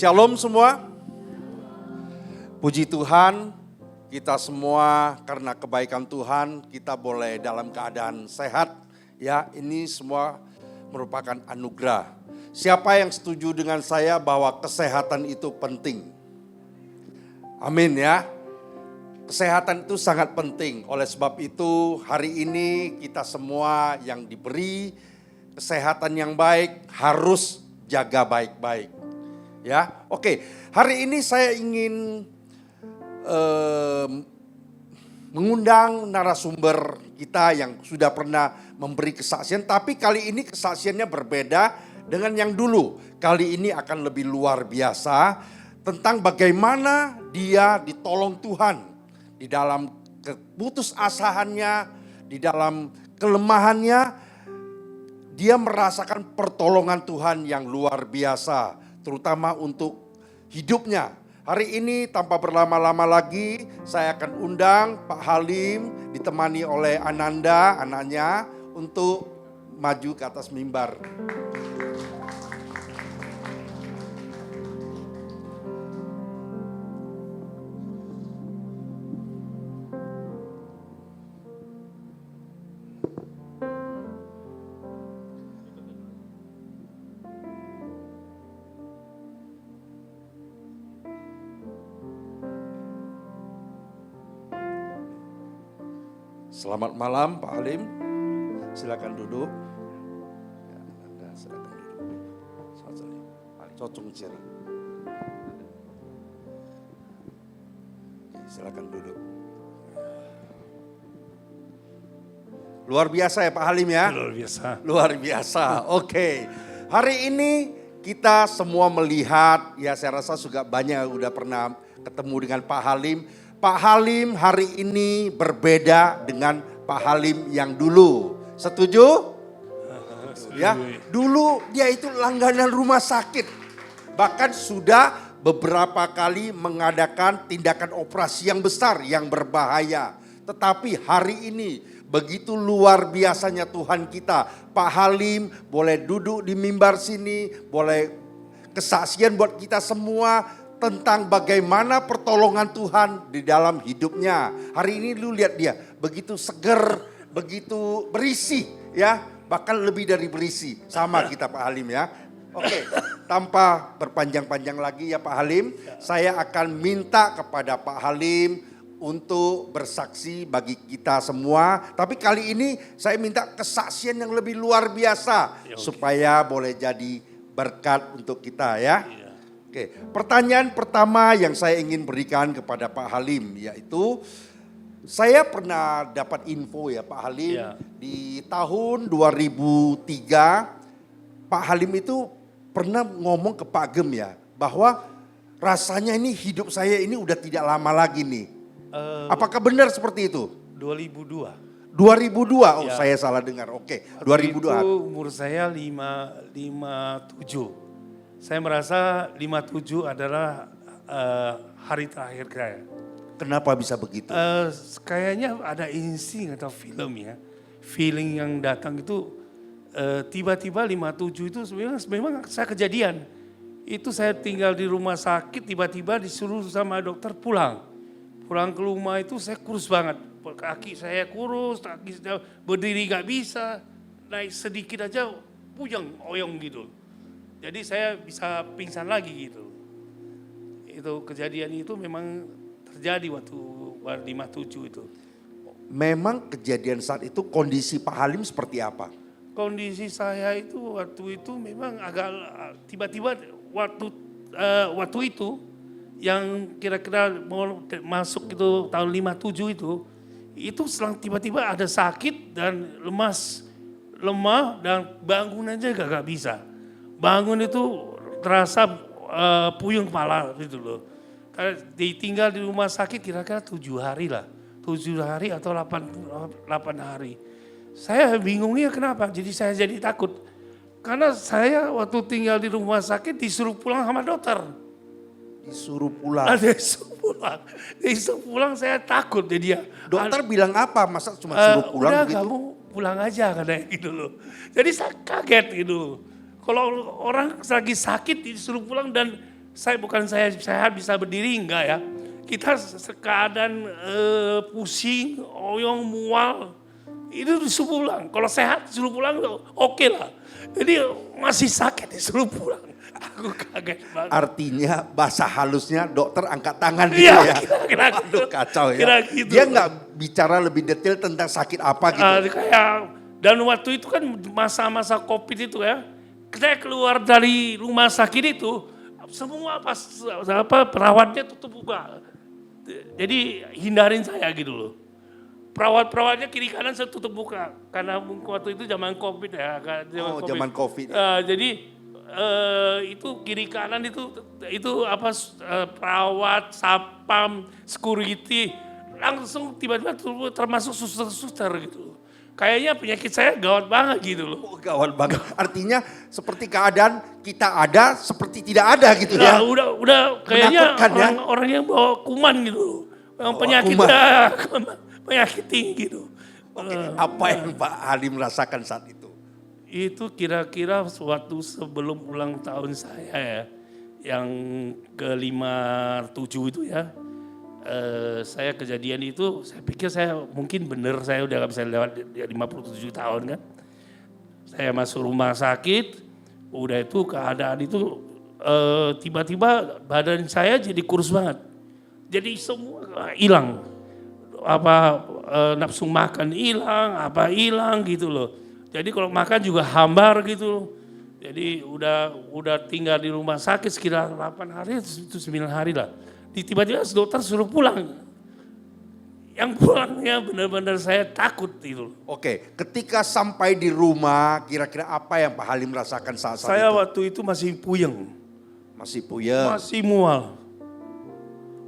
Shalom semua. Puji Tuhan, kita semua karena kebaikan Tuhan kita boleh dalam keadaan sehat. Ya, ini semua merupakan anugerah. Siapa yang setuju dengan saya bahwa kesehatan itu penting? Amin ya. Kesehatan itu sangat penting. Oleh sebab itu hari ini kita semua yang diberi kesehatan yang baik harus jaga baik-baik. Ya, oke. Hari ini saya ingin mengundang narasumber kita yang sudah pernah memberi kesaksian. Tapi kali ini kesaksiannya berbeda dengan yang dulu. Kali ini akan lebih luar biasa tentang bagaimana dia ditolong Tuhan. Di dalam keputusasaannya, di dalam kelemahannya, dia merasakan pertolongan Tuhan yang luar biasa, terutama untuk hidupnya. Hari ini tanpa berlama-lama lagi, saya akan undang Pak Halim ditemani oleh Ananda, anaknya, untuk maju ke atas mimbar. Selamat malam Pak Halim, silakan duduk. Ya, Anda silakan duduk. Cocok ciri. Silakan duduk. Luar biasa ya Pak Halim ya? Luar biasa. Luar biasa, oke. Hari ini kita semua melihat, ya saya rasa juga banyak udah pernah ketemu dengan Pak Halim. Pak Halim hari ini berbeda dengan Pak Halim yang dulu. Setuju? Ya, dulu dia itu langganan rumah sakit. Bahkan sudah beberapa kali mengadakan tindakan operasi yang besar, yang berbahaya. Tetapi hari ini begitu luar biasanya Tuhan kita. Pak Halim boleh duduk di mimbar sini, boleh kesaksian buat kita semua tentang bagaimana pertolongan Tuhan di dalam hidupnya. Hari ini lu lihat dia begitu seger, begitu berisi ya, bahkan lebih dari berisi. Sama kita Pak Halim ya. Oke, tanpa berpanjang-panjang lagi ya Pak Halim, saya akan minta kepada Pak Halim untuk bersaksi bagi kita semua. Tapi kali ini saya minta kesaksian yang lebih luar biasa supaya boleh jadi berkat untuk kita ya. Oke, pertanyaan pertama yang saya ingin berikan kepada Pak Halim yaitu saya pernah dapat info ya Pak Halim di tahun 2003 Pak Halim itu pernah ngomong ke Pak Gem ya bahwa rasanya ini hidup saya ini udah tidak lama lagi nih. Apakah benar seperti itu? 2002. 2002, oh ya. Saya salah dengar, oke. 2002. Itu umur saya 57. Saya merasa 57 adalah hari terakhir saya. Kenapa bisa begitu? Kayaknya ada insting atau film ya. Feeling yang datang itu tiba-tiba 57 itu memang saya kejadian. Itu saya tinggal di rumah sakit tiba-tiba disuruh sama dokter pulang. Pulang ke rumah itu saya kurus banget. Kaki saya kurus, kaki saya berdiri gak bisa. Naik sedikit aja puyeng, oyong gitu. Jadi saya bisa pingsan lagi gitu. Itu kejadian itu memang terjadi waktu 57 itu. Memang kejadian saat itu kondisi Pak Halim seperti apa? Kondisi saya itu waktu itu memang agak tiba-tiba waktu itu yang kira-kira mau masuk itu tahun 57 itu selang tiba-tiba ada sakit dan lemah dan bangun aja gak bisa. Bangun itu terasa puyeng kepala gitu loh. Ditinggal di rumah sakit kira-kira 7 hari lah. 7 hari atau 8 hari. Saya bingungnya kenapa, jadi saya jadi takut. Karena saya waktu tinggal di rumah sakit disuruh pulang sama dokter. Disuruh pulang? Disuruh pulang saya takut jadi dia. Dokter bilang apa, masa cuma suruh pulang udah begitu? Kamu pulang aja katanya gitu loh. Jadi saya kaget gitu. Kalau orang lagi sakit disuruh pulang dan saya sehat bisa berdiri enggak ya. Kita keadaan pusing, oyong, mual, itu disuruh pulang. Kalau sehat disuruh pulang oke lah. Jadi masih sakit disuruh pulang. Aku kaget banget. Artinya bahasa halusnya dokter angkat tangan gitu Iya, ya. kira-kira Aduh gitu. kacau ya. Kira gitu. Dia nggak bicara lebih detail tentang sakit apa gitu. Dan waktu itu kan masa-masa COVID itu ya, saya keluar dari rumah sakit itu, semua perawatnya tutup buka. Jadi hindarin saya gitu loh. Perawat-perawatnya kiri kanan saya tutup buka karena waktu itu zaman COVID ya. Zaman COVID. Jadi itu kiri kanan itu perawat, sapam, security langsung tiba-tiba termasuk suster-suster gitu. Kayaknya penyakit saya gawat banget gitu loh. Oh, gawat banget. Artinya seperti keadaan kita ada seperti tidak ada gitu ya. Nah, udah kayaknya Menakutkan ya. orang yang bawa kuman gitu. Yang penyakit penyakit tinggi gitu. Oke, apa yang Pak Halim rasakan saat itu? Itu kira-kira waktu sebelum ulang tahun saya ya, yang ke-57 itu ya. Saya kejadian itu, saya pikir saya mungkin benar saya udah gak bisa lewat 57 tahun kan. Saya masuk rumah sakit, udah itu keadaan itu tiba-tiba badan saya jadi kurus banget. Jadi semua hilang. Nafsu makan hilang gitu loh. Jadi kalau makan juga hambar gitu loh. Jadi udah tinggal di rumah sakit sekitar 8 hari itu 9 hari lah. Tiba-tiba dokter suruh pulang. Yang pulangnya benar-benar saya takut itu. Oke, ketika sampai di rumah kira-kira apa yang Pak Halim rasakan saat itu? Saya waktu itu masih puyeng. Masih puyeng.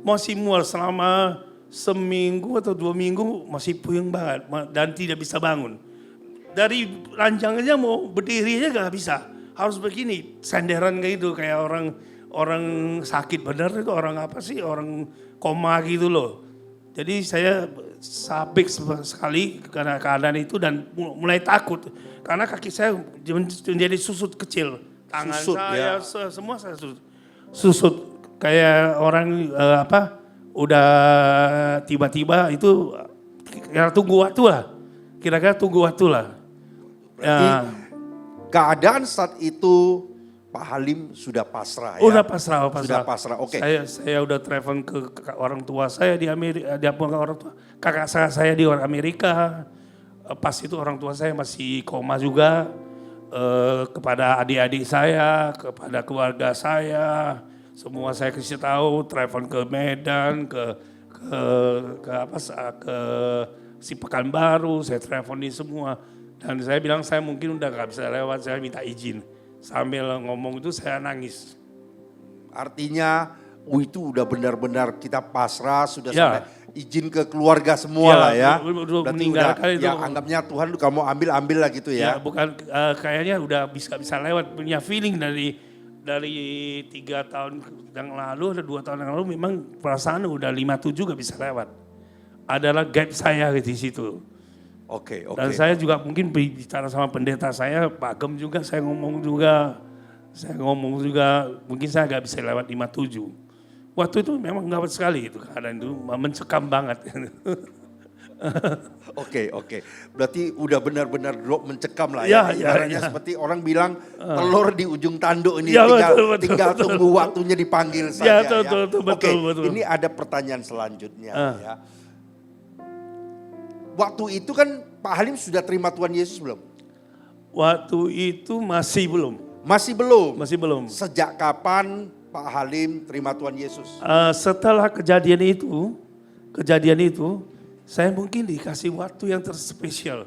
Masih mual selama seminggu atau 2 minggu masih puyeng banget dan tidak bisa bangun. Dari ranjang aja mau berdiri aja gak bisa. Harus begini, senderan kayak gitu kayak orang sakit benar itu orang apa sih, orang koma gitu loh. Jadi saya sabik sekali karena keadaan itu dan mulai takut. Karena kaki saya menjadi susut kecil. Tangan susut, saya, ya. semua saya susut. Kayak orang udah tiba-tiba itu kira-kira tunggu waktu lah. Berarti keadaan saat itu Pak Halim sudah pasrah ya? Udah pasrah. Sudah pasrah, oke. Saya udah telepon ke orang tua saya di Amerika, kakak saya di Amerika. Pas itu orang tua saya masih koma juga. Kepada adik-adik saya, kepada keluarga saya, semua saya kasih tahu, telepon ke Medan, ke Pekanbaru, saya teleponin semua. Dan saya bilang saya mungkin udah gak bisa lewat, saya minta izin. Sambil ngomong itu saya nangis. Artinya itu udah benar-benar kita pasrah, sudah Ya. sampai izin ke keluarga semua lah ya. Berarti udah itu. ya anggapnya Tuhan kamu ambil lah gitu ya. Ya bukan kayaknya udah bisa lewat, punya feeling dari 3 tahun yang lalu, ada 2 tahun yang lalu memang perasaan udah 57 gak bisa lewat. Adalah gap saya di situ. Oke. Dan saya juga mungkin bicara sama pendeta saya, Pak Gem juga, saya ngomong juga, mungkin saya gak bisa lewat 57. Waktu itu memang gawat sekali itu keadaan itu, mencekam banget. Oke. Berarti udah benar-benar drop mencekam lah ya. Ibaratnya seperti orang bilang telur di ujung tanduk ini Ya, tinggal betul. tunggu waktunya dipanggil Ya, saja betul. Ini ada pertanyaan selanjutnya ya. Waktu itu kan Pak Halim sudah terima Tuhan Yesus belum? Waktu itu masih belum. Masih belum. Sejak kapan Pak Halim terima Tuhan Yesus? Setelah kejadian itu, saya mungkin dikasih waktu yang terspesial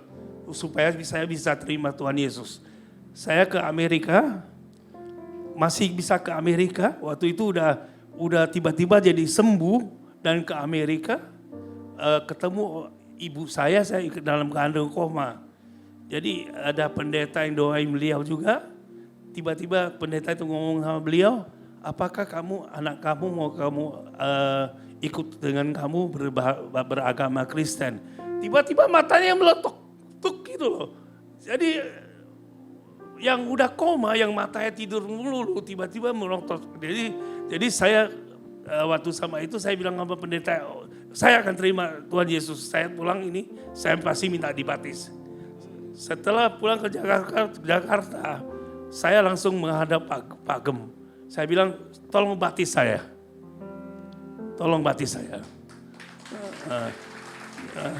supaya saya bisa terima Tuhan Yesus. Saya ke Amerika, masih bisa ke Amerika. Waktu itu udah tiba-tiba jadi sembuh dan ke Amerika ketemu ibu saya dalam keadaan koma. Jadi ada pendeta yang doain beliau juga. Tiba-tiba pendeta itu ngomong sama beliau, apakah anak kamu mau ikut dengan kamu beragama Kristen? Tiba-tiba matanya meletok, gitu loh. Jadi yang udah koma, yang matanya tidur melulu, tiba-tiba melotot. Jadi Jadi saya waktu sama itu saya bilang sama pendeta, saya akan terima Tuhan Yesus. Saya pulang ini, saya pasti minta dibaptis. Setelah pulang ke Jakarta, saya langsung menghadap Pak Gem. Saya bilang, tolong baptis saya. Tolong baptis saya.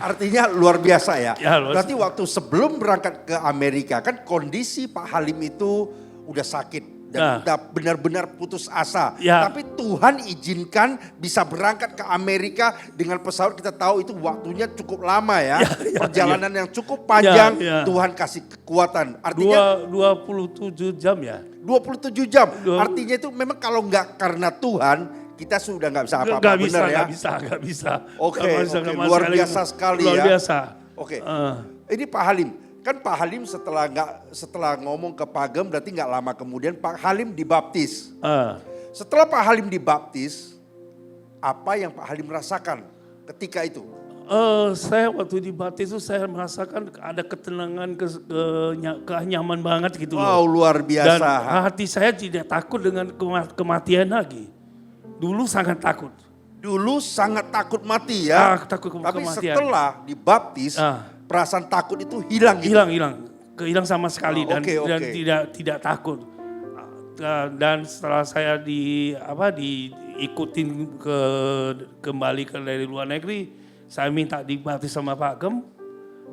Artinya luar biasa ya. Ya, luar Berarti waktu sebelum berangkat ke Amerika kan kondisi Pak Halim itu udah sakit dan udah benar-benar putus asa. Ya. Tapi Tuhan izinkan bisa berangkat ke Amerika dengan pesawat, kita tahu itu waktunya cukup lama ya. Perjalanan yang cukup panjang, Tuhan kasih kekuatan. Artinya 27 jam ya. 27 jam. Artinya itu memang kalau nggak karena Tuhan, kita sudah nggak bisa apa-apa, benar ya? Gak bisa. Oke, luar biasa sekali ya. Luar biasa. Oke, ini Pak Halim. Kan Pak Halim setelah ngomong ke Pak Gem berarti nggak lama kemudian Pak Halim dibaptis. Setelah Pak Halim dibaptis, apa yang Pak Halim rasakan ketika itu? Saya waktu dibaptis itu saya merasakan ada ketenangan, kenyaman banget gitu loh. Wow, luar biasa. Dan hati saya tidak takut dengan kematian lagi. Dulu sangat takut. Dulu sangat takut mati ya. Takut Tapi kematian. setelah dibaptis, perasaan takut itu hilang gitu. Hilang sama sekali dan Oke. tidak takut. Dan setelah saya diikutin kembali dari luar negeri, saya minta dibaptis sama Pak Gem.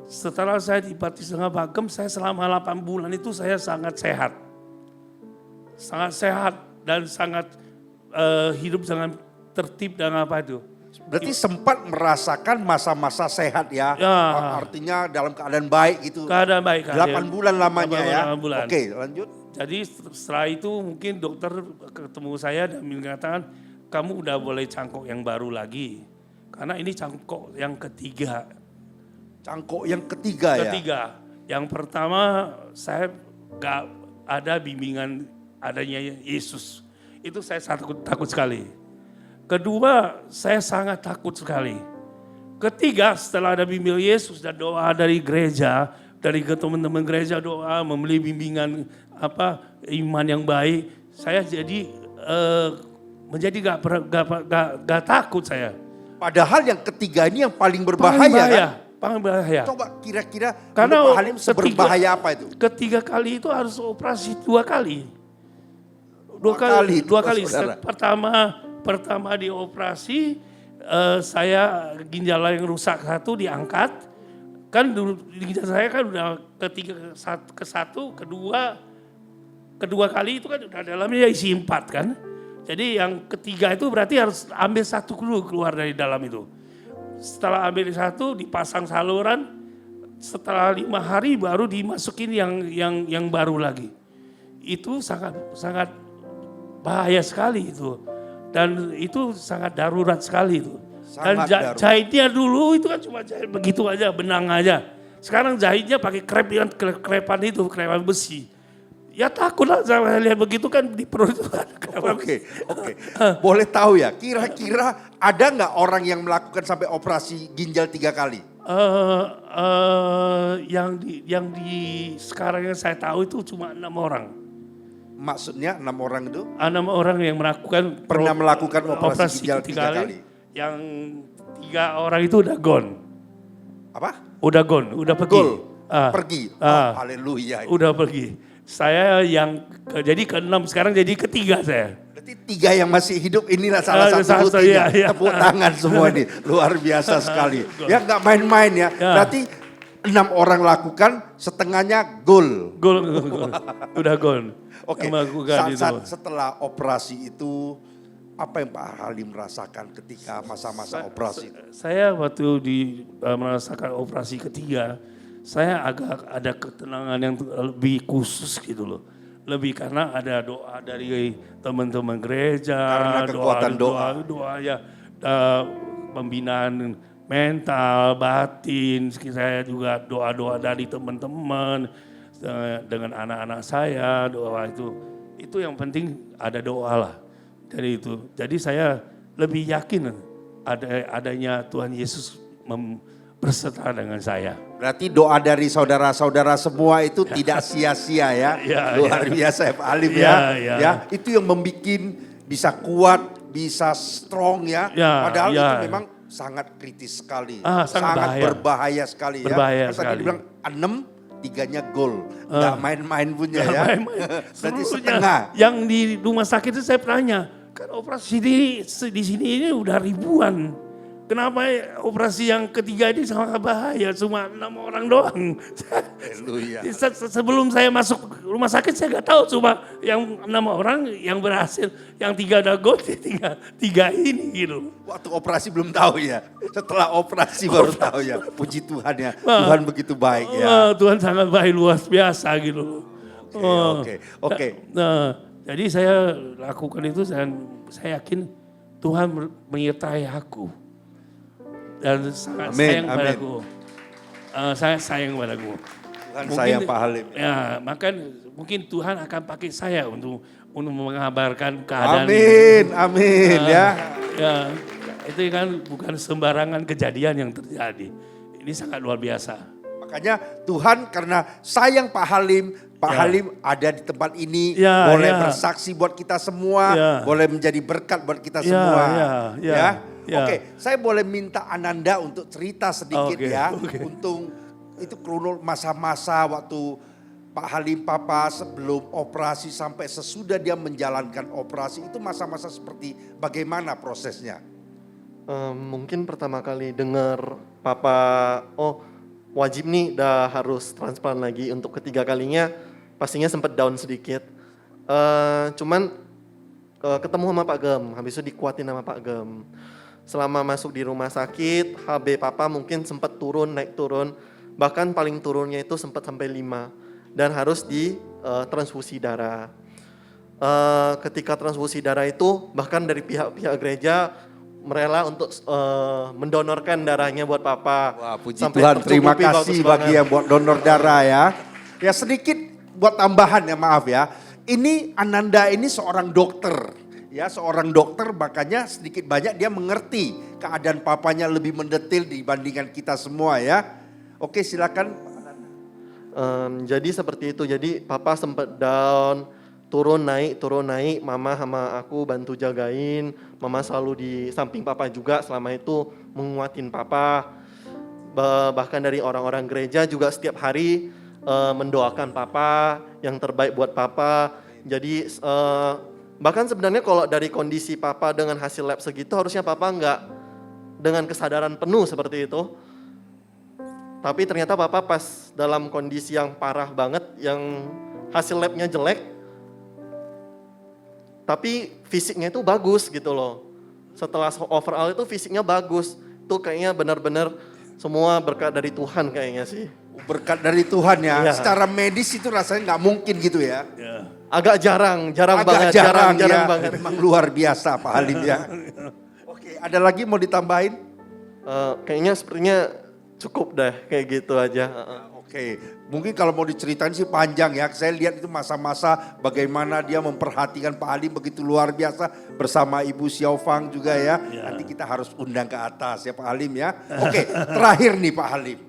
Setelah saya dibaptis sama Pak Gem, saya selama 8 bulan itu saya sangat sehat. Sangat sehat dan sangat hidup dengan tertib dan apa itu. Berarti sempat merasakan masa-masa sehat ya. Artinya dalam keadaan baik gitu. Keadaan baik. 8 bulan lamanya ya. 8 bulan. Oke, lanjut. Jadi setelah itu mungkin dokter ketemu saya dan mengatakan kamu udah boleh cangkok yang baru lagi. Karena ini cangkok yang ketiga. Cangkok yang ketiga ya. Yang pertama saya gak ada bimbingan adanya Yesus. Itu saya takut sekali. Kedua, saya sangat takut sekali. Ketiga, setelah ada bimbingan Yesus dan doa dari gereja, dari teman-teman gereja doa, membeli bimbingan iman yang baik, saya jadi menjadi gak takut saya. Padahal yang ketiga ini yang paling berbahaya kan? Paling bahaya. Coba kira-kira Karena Pak Halim seberbahaya apa itu? Ketiga kali itu harus operasi 2 kali. Dua kali. Pertama dioperasi, saya ginjal yang rusak satu diangkat. Kan dulu ginjal saya kan udah kedua kali itu kan udah dalamnya isi 4 kan. Jadi yang ketiga itu berarti harus ambil satu dulu keluar dari dalam itu. Setelah ambil satu dipasang saluran, setelah 5 hari baru dimasukin yang baru lagi. Itu sangat bahaya sekali itu. Dan itu sangat darurat sekali itu. Dan jahitnya dulu itu kan cuma jahit begitu aja, benang aja. Sekarang jahitnya pakai krepan besi. Ya takut lah saya lihat begitu kan di perut itu ada krepan. Oke. Boleh tahu ya, kira-kira ada nggak orang yang melakukan sampai operasi ginjal 3 kali? Yang sekarang yang saya tahu itu cuma 6 orang. Maksudnya 6 orang itu? 6 orang yang pernah melakukan operasi ginjal 3 kali. Yang 3 orang itu udah gone. Apa? Udah gone, udah pergi. Pergi. Haleluya. Udah pergi. Saya jadi ke-6 sekarang jadi ketiga saya. Berarti 3 yang masih hidup inilah salah satu buktinya. Tepuk tangan semua nih. Luar biasa sekali. Ya nggak main-main ya. Berarti 6 orang lakukan, setengahnya gol. Udah gol. Oke, setelah operasi itu, apa yang Pak Halim rasakan ketika masa-masa operasi itu? Saya waktu merasakan operasi ketiga, saya agak ada ketenangan yang lebih khusus gitu loh. Lebih karena ada doa dari teman-teman gereja. Karena kekuatan doa ya, pembinaan mental, batin. Saya juga doa-doa dari teman-teman. Dengan anak-anak saya doa itu yang penting ada doa lah dari itu. Jadi saya lebih yakin adanya Tuhan Yesus berserta dengan saya. Berarti doa dari saudara-saudara semua itu tidak sia-sia ya. Luar biasa ya Pak Halim ya. Itu yang membuat bisa kuat, bisa strong ya. Ya, Padahal ya. itu memang sangat kritis sekali. Sangat bahaya. Berbahaya sekali ya. Berbahaya Kan tadi sekali. dibilang 6, 3-nya gol. Nggak main-main punya Nggak ya. main-main. Berarti Seluruhnya setengah. yang di rumah sakit itu saya tanya, kan operasi di sini ini udah ribuan. Kenapa operasi yang ketiga ini sangat bahaya, cuma 6 orang doang. Haleluya. Sebelum saya masuk rumah sakit saya nggak tahu, cuma yang 6 orang yang berhasil, yang 3 ada gol, tiga ini gitu. Waktu operasi belum tahu ya. Setelah operasi baru tahu ya. Puji Tuhan ya. Tuhan begitu baik ya. Tuhan sangat baik, luar biasa gitu. Oke. Jadi saya lakukan itu, saya yakin Tuhan menyertai aku. Dan sangat sayang padaku. Sangat sayang padaku. Tuhan sayang Pak Halim. Ya, mungkin Tuhan akan pakai saya untuk mengabarkan keadaan. Amin ya. Ya, itu kan bukan sembarangan kejadian yang terjadi. Ini sangat luar biasa. Makanya Tuhan karena sayang Pak Halim, Halim ada di tempat ini, boleh bersaksi buat kita semua, boleh menjadi berkat buat kita semua. Oke, saya boleh minta Ananda untuk cerita sedikit untuk itu masa-masa waktu Pak Halim Papa sebelum operasi sampai sesudah dia menjalankan operasi, itu masa-masa seperti bagaimana prosesnya? Mungkin pertama kali dengar Papa, wajib nih udah harus transplant lagi untuk ketiga kalinya, pastinya sempat down sedikit. Cuman ketemu sama Pak Gem, habis itu dikuatin sama Pak Gem. Selama masuk di rumah sakit, HB Papa mungkin sempat naik turun, bahkan paling turunnya itu sempat sampai 5 dan harus di transfusi darah. Ketika transfusi darah itu bahkan dari pihak gereja merela untuk mendonorkan darahnya buat Papa. Wah, puji Tuhan, terima kasih bagi yang buat donor darah ya. Ya sedikit buat tambahan ya, maaf ya. Ini Ananda ini seorang dokter. Ya, seorang dokter, makanya sedikit banyak dia mengerti keadaan papanya lebih mendetil dibandingkan kita semua ya. Oke, silakan. Jadi seperti itu, jadi Papa sempat down, turun naik, Mama sama aku bantu jagain, Mama selalu di samping Papa juga selama itu menguatin Papa. Bahkan dari orang-orang gereja juga setiap hari mendoakan Papa, yang terbaik buat Papa. Jadi bahkan sebenarnya kalau dari kondisi Papa dengan hasil lab segitu harusnya Papa nggak dengan kesadaran penuh seperti itu. Tapi ternyata Papa pas dalam kondisi yang parah banget, yang hasil labnya jelek, tapi fisiknya itu bagus gitu loh. Setelah overall itu fisiknya bagus. Itu kayaknya benar-benar semua berkat dari Tuhan kayaknya sih. Berkat dari Tuhan ya. Secara medis itu rasanya nggak mungkin gitu ya. Agak jarang banget. Memang luar biasa Pak Halim ya. Oke, ada lagi mau ditambahin? Kayaknya sepertinya cukup deh kayak gitu aja. Oke, mungkin kalau mau diceritain sih panjang ya. Saya lihat itu masa-masa bagaimana dia memperhatikan Pak Halim begitu luar biasa bersama Ibu Xiaofang juga ya. Nanti kita harus undang ke atas ya Pak Halim ya. Oke, terakhir nih Pak Halim.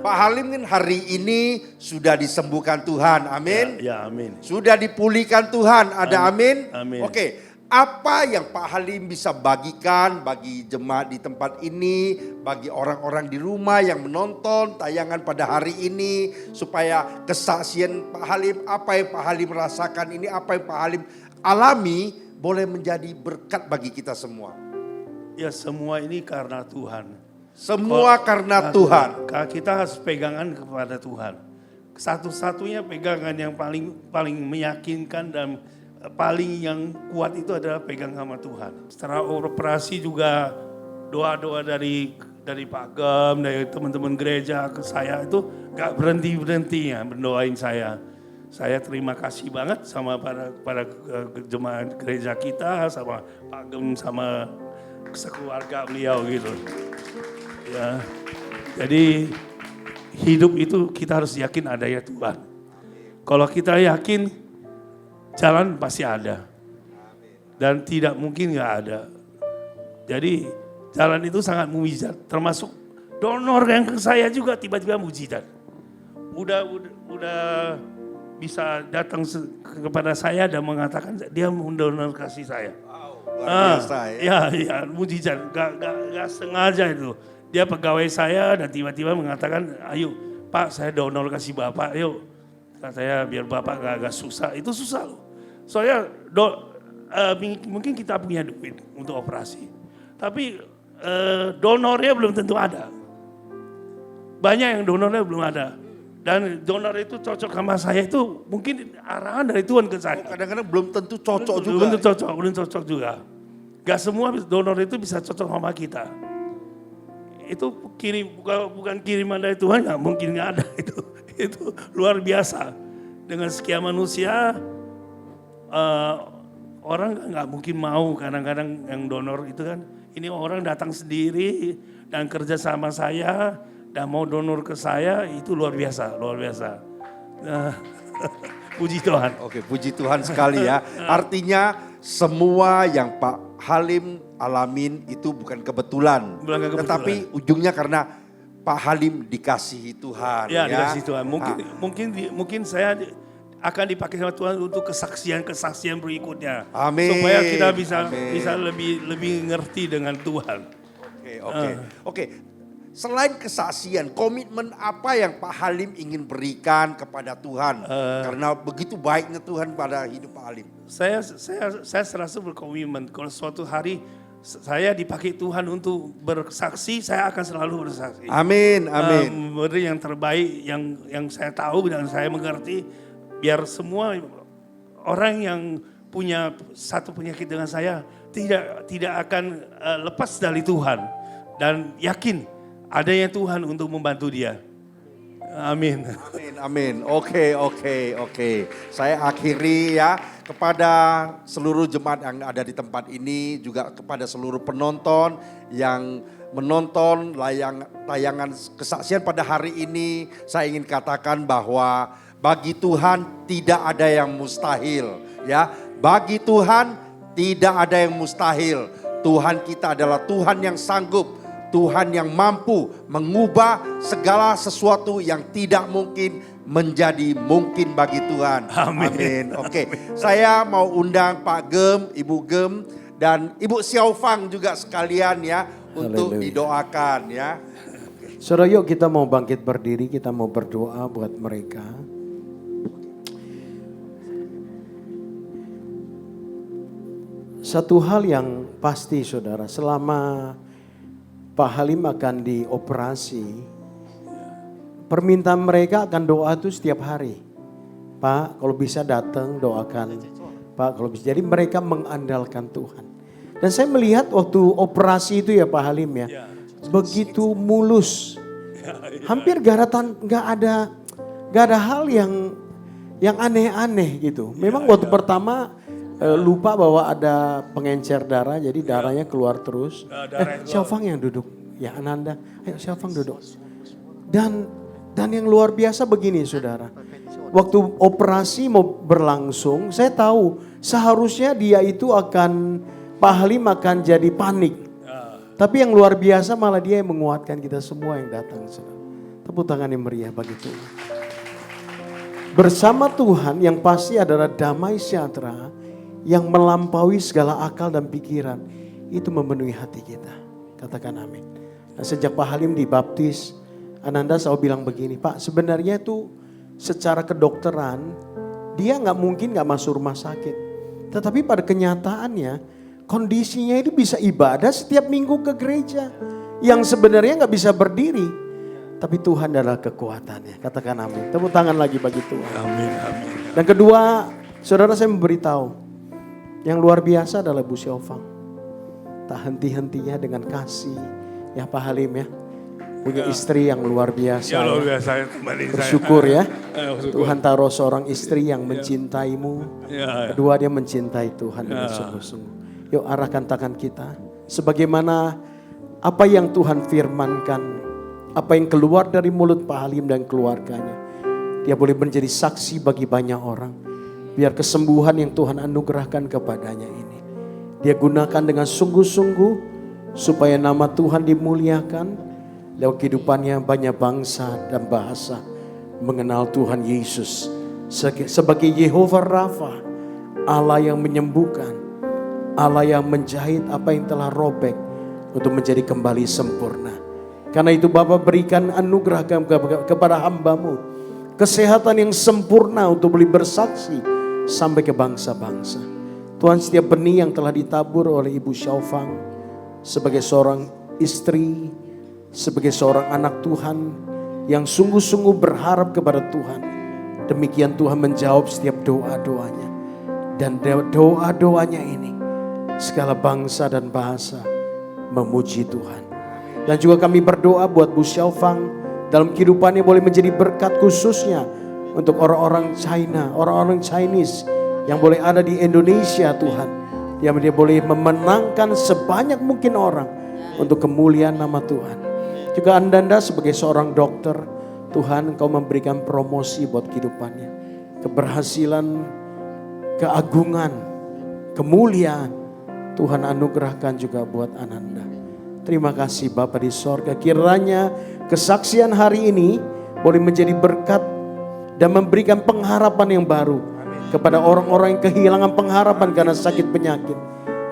Pak Halim kan hari ini sudah disembuhkan Tuhan, amin. Amin. Sudah dipulihkan Tuhan, ada amin. Amin. Oke, apa yang Pak Halim bisa bagikan bagi jemaat di tempat ini, bagi orang-orang di rumah yang menonton tayangan pada hari ini, supaya kesaksian Pak Halim, apa yang Pak Halim rasakan ini, apa yang Pak Halim alami, boleh menjadi berkat bagi kita semua. Ya, semua ini karena Tuhan. Semua karena Tuhan. Kita harus pegangan kepada Tuhan. Satu-satunya pegangan yang paling meyakinkan dan paling yang kuat itu adalah pegang sama Tuhan. Setelah operasi juga doa-doa dari Pak Gem, dari teman-teman gereja ke saya itu gak berhenti ya mendoain saya. Saya terima kasih banget sama para jemaat gereja kita, sama Pak Gem, sama sekeluarga beliau gitu. Ya, jadi hidup itu kita harus yakin adanya Tuhan. Kalau kita yakin, jalan pasti ada. Dan tidak mungkin gak ada. Jadi jalan itu sangat mujizat. Termasuk donor yang ke saya juga tiba-tiba mujizat. Udah bisa datang kepada saya dan mengatakan dia mendonor kasih saya. Luar biasa ya. Ya, mujizat. Gak sengaja itu. Dia pegawai saya dan tiba-tiba mengatakan, ayo Pak saya donor kasih Bapak, yuk. Kata saya biar Bapak gak susah. Itu susah loh. Soalnya mungkin kita punya duit untuk operasi. Tapi donornya belum tentu ada. Banyak yang donornya belum ada. Dan donor itu cocok sama saya itu mungkin arahan dari Tuhan ke saya. Kadang-kadang belum tentu cocok juga. Belum cocok juga. Gak semua donor itu bisa cocok sama kita. Itu bukan kiriman dari Tuhan, nggak mungkin nggak ada itu luar biasa. Dengan sekian manusia, orang nggak mungkin mau kadang-kadang yang donor itu kan. Ini orang datang sendiri dan kerja sama saya dan mau donor ke saya itu luar biasa. Puji Tuhan. Oke, puji Tuhan sekali ya. Artinya semua yang Pak Halim alamin itu bukan kebetulan. Tetapi ujungnya karena Pak Halim dikasihi Tuhan. Ya, dikasihi Tuhan. Mungkin saya akan dipakai sama Tuhan untuk kesaksian berikutnya. Amin. Supaya kita bisa lebih ngerti dengan Tuhan. Oke. Selain kesaksian, komitmen apa yang Pak Halim ingin berikan kepada Tuhan? Karena begitu baiknya Tuhan pada hidup Pak Halim. Saya selalu berkomitmen kalau suatu hari saya dipakai Tuhan untuk bersaksi, saya akan selalu bersaksi. Amin. Beri yang terbaik yang saya tahu dan saya mengerti, biar semua orang yang punya satu penyakit dengan saya tidak akan lepas dari Tuhan dan yakin adanya Tuhan untuk membantu dia. Amin. Oke. Saya akhiri ya kepada seluruh jemaat yang ada di tempat ini, juga kepada seluruh penonton yang menonton tayangan kesaksian pada hari ini. Saya ingin katakan bahwa bagi Tuhan tidak ada yang mustahil ya. Bagi Tuhan tidak ada yang mustahil. Tuhan kita adalah Tuhan yang sanggup. Tuhan yang mampu mengubah segala sesuatu yang tidak mungkin menjadi mungkin bagi Tuhan. Amin. Oke, saya mau undang Pak Gem, Ibu Gem, dan Ibu Xiao Fang juga sekalian ya untuk didoakan ya. Saudara, yuk kita mau bangkit berdiri, kita mau berdoa buat mereka. Satu hal yang pasti saudara, selama Pak Halim akan dioperasi, permintaan mereka akan doa itu setiap hari. Pak, kalau bisa datang doakan. Pak, kalau bisa. Jadi mereka mengandalkan Tuhan. Dan saya melihat waktu operasi itu ya Pak Halim ya, begitu mulus. Hampir gak ada hal yang aneh-aneh gitu. Memang waktu pertama lupa bahwa ada pengencer darah, jadi darahnya keluar terus. Xiaofang yang duduk, ya Ananda, ayo Xiaofang duduk. Dan yang luar biasa begini saudara, waktu operasi mau berlangsung, saya tahu seharusnya dia itu Pak Halim akan jadi panik. Tapi yang luar biasa malah dia yang menguatkan kita semua yang datang. Saudara. Tepuk tangan yang meriah bagi Tuhan. Bersama Tuhan yang pasti adalah damai sejahtera yang melampaui segala akal dan pikiran, itu memenuhi hati kita. Katakan amin. Nah, sejak Pak Halim dibaptis, Ananda selalu bilang begini, Pak sebenarnya itu secara kedokteran, dia mungkin gak masuk rumah sakit. Tetapi pada kenyataannya, kondisinya itu bisa ibadah setiap minggu ke gereja. Yang sebenarnya gak bisa berdiri. Tapi Tuhan adalah kekuatannya. Katakan amin. Tepuk tangan lagi bagi Tuhan. Amin. Dan kedua, saudara saya memberitahu, yang luar biasa adalah Bu Xiaofang. Tak henti-hentinya dengan kasih. Ya Pak Halim ya. Punya istri yang luar biasa. Ya luar biasa kembali. Bersyukur ya. Tuhan taruh seorang istri yang mencintaimu. Kedua dia mencintai Tuhan dengan sungguh-sungguh. Yuk arahkan tangan kita. Sebagaimana apa yang Tuhan firmankan. Apa yang keluar dari mulut Pak Halim dan keluarganya. Dia boleh menjadi saksi bagi banyak orang. Biar kesembuhan yang Tuhan anugerahkan kepadanya ini, dia gunakan dengan sungguh-sungguh supaya nama Tuhan dimuliakan. Lewat kehidupannya banyak bangsa dan bahasa mengenal Tuhan Yesus sebagai Yehova Rafa, Allah yang menyembuhkan. Allah yang menjahit apa yang telah robek untuk menjadi kembali sempurna. Karena itu Bapa berikan anugerah kepada hamba-Mu, kesehatan yang sempurna untuk boleh bersaksi sampai ke bangsa-bangsa. Tuhan, setiap benih yang telah ditabur oleh Ibu Syaufang sebagai seorang istri, sebagai seorang anak Tuhan yang sungguh-sungguh berharap kepada Tuhan, demikian Tuhan menjawab setiap doa-doanya. Dan doa-doanya ini segala bangsa dan bahasa memuji Tuhan. Dan juga kami berdoa buat Bu Syaufang dalam kehidupannya boleh menjadi berkat khususnya untuk orang-orang China, orang-orang Chinese yang boleh ada di Indonesia Tuhan. Yang dia boleh memenangkan sebanyak mungkin orang untuk kemuliaan nama Tuhan. Juga Anda sebagai seorang dokter, Tuhan Engkau memberikan promosi buat kehidupannya. Keberhasilan, keagungan, kemuliaan Tuhan anugerahkan juga buat Ananda. Terima kasih Bapa di sorga. Kiranya kesaksian hari ini boleh menjadi berkat dan memberikan pengharapan yang baru kepada orang-orang yang kehilangan pengharapan karena sakit penyakit.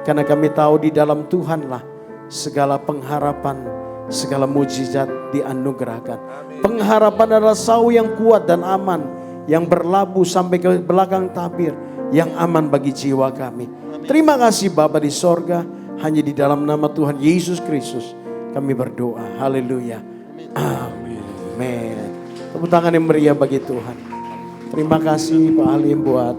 Karena kami tahu di dalam Tuhanlah segala pengharapan, segala mujizat dianugerahkan. Pengharapan adalah sau yang kuat dan aman, yang berlabuh sampai ke belakang tabir, yang aman bagi jiwa kami. Terima kasih Bapa di sorga, hanya di dalam nama Tuhan Yesus Kristus kami berdoa. Haleluya. Amin. Tepuk tangan yang meriah bagi Tuhan. Terima kasih Pak Halim buat